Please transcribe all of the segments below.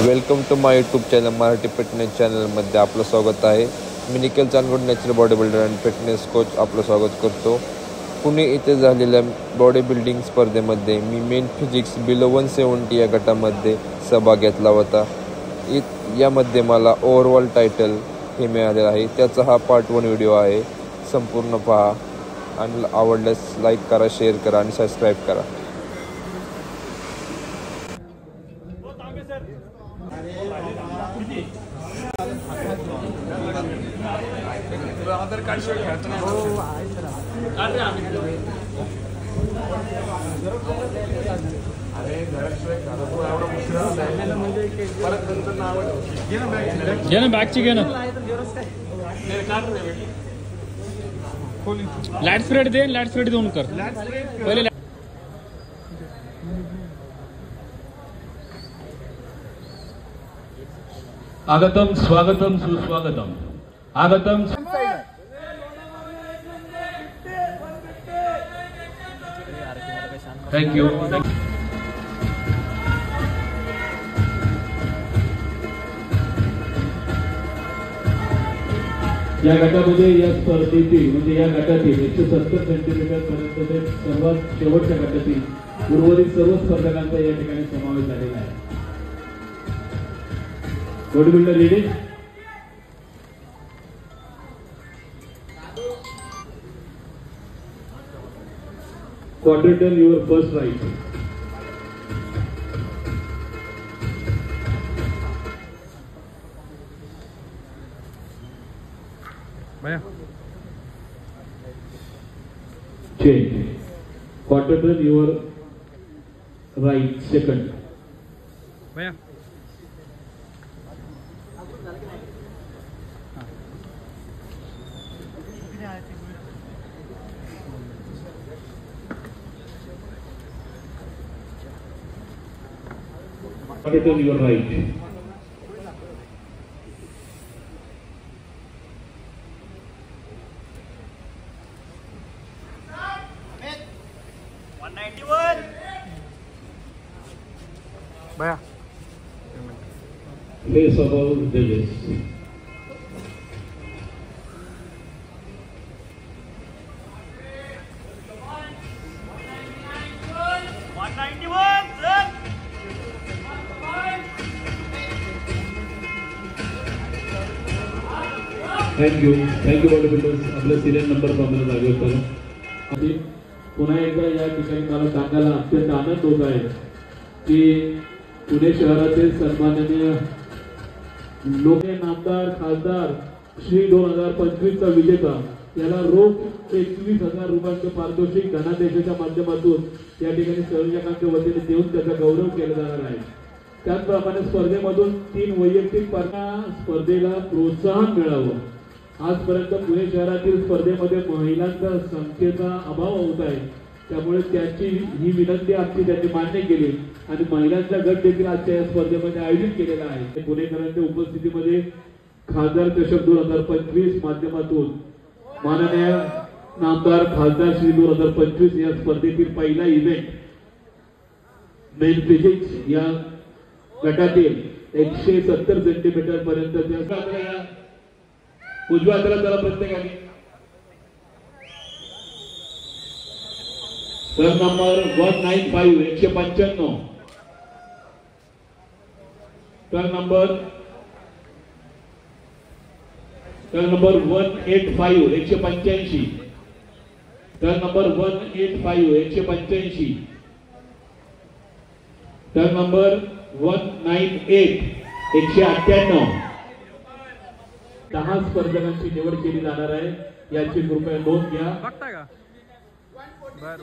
Welcome to my YouTube channel Marathi fitness चॅनलमध्ये आपलं स्वागत आहे. मी Nikhil Chandgad natural body builder आणि फिटनेस कोच आपलं स्वागत करतो. पुणे येथे झालेल्या बॉडी बिल्डिंग स्पर्धेमध्ये मी मेन फिजिक्स बिलो 170 या गटामध्ये सहभाग घेतला होता. यामध्ये मला ओव्हरऑल टायटल हे मिळालेलं आहे. त्याचा हा पार्ट 1 व्हिडिओ आहे. संपूर्ण पहा आणि आवडल्यास लाईक करा, शेअर करा आणि सबस्क्राईब करा. घे ना बॅगची घे ना. लाईट स्प्रेड दे, लाईट स्प्रेड देऊन कर पहिले. आगतम स्वागतम सुस्वागतम. आगतम थँक्यू. या गटामध्ये या स्पर्धेतील म्हणजे या गटातील 170 सेंटीमीटर पर्यंतचे सर्वात शेवटच्या गटातील उर्वरित सर्व स्पर्धकांचा या ठिकाणी समावेश झालेला आहे. Body builder ready. Quarter turn your first right. भैया change. Quarter turn your right second. भैया Quadrant your right. भैया Face above judges. Thank you body builders. आपलं सिरियल नंबर आम्हाला जागे करा. पुन्हा एकदा या ठिकाणी मला सांगायला अत्यंत आनंद होत आहे की पुणे शहरातील सन्माननीय लोके नामदार खासदार श्री 2025 चा विजेता याला रोख 21,000 रुपयांचे पारितोषिक धनादेशाच्या माध्यमातून या ठिकाणी संयोजकांच्या वतीने देऊन त्याचा गौरव केला जाणार आहे. त्याचप्रमाणे स्पर्धेमधून 3 वैयक्तिक स्पर्धेला प्रोत्साहन मिळावं. आजपर्यंत पुणे शहरातील स्पर्धेमध्ये महिलांचा संख्येचा अभाव होत आहे. त्यामुळे त्याची ही विनंती आमची त्यांनी मान्य केली आणि महिलांचा गट देखील आजच्या या स्पर्धेमध्ये आयोजित केलेला आहे. पुणेकरांच्या उपस्थितीमध्ये खासदार चषक 2025 माध्यमातून माननीय नामदार खासदार श्री 2025 या स्पर्धेतील पहिला इव्हेंट मेन फिजिक्स या गटातील 170 सेंटीमीटर पर्यंत उजव्या हाताला त्याला प्रत्येकाने तर नंबर 195 195. तर नंबर 185 185. तर नंबर 185 185. तर नंबर 198 198. 10 स्पर्धकांची निवड केली जाणार आहे. याची कृपया नोंद घ्या. बघताय का? बर.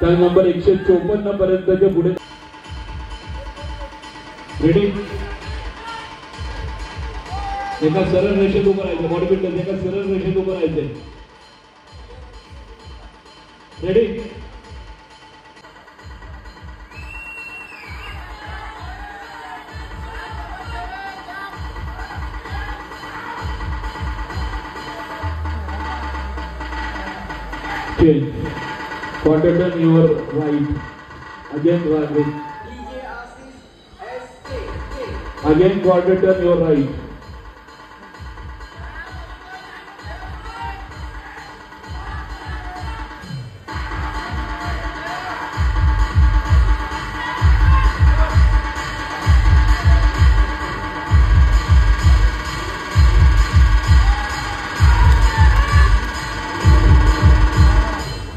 तर नंबर 154 पर्यंतचे पुढे रेडी. एका सरळ रेषेत उभं राहायचं. बॉडी बिल्डर एका सरळ रेषेत उभं राहायचंय. Ready. Quadrant your right. Again, right. Again quarter turn your right.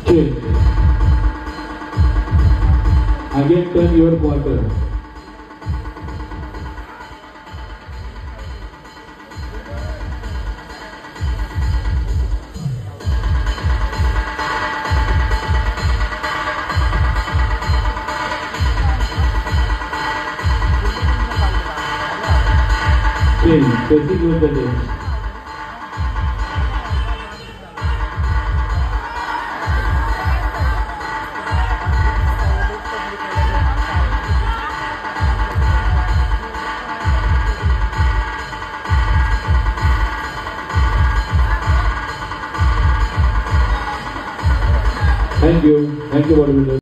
Change. Again turn your quarter. Change. Facing with the left. Thank you, bodybuilder.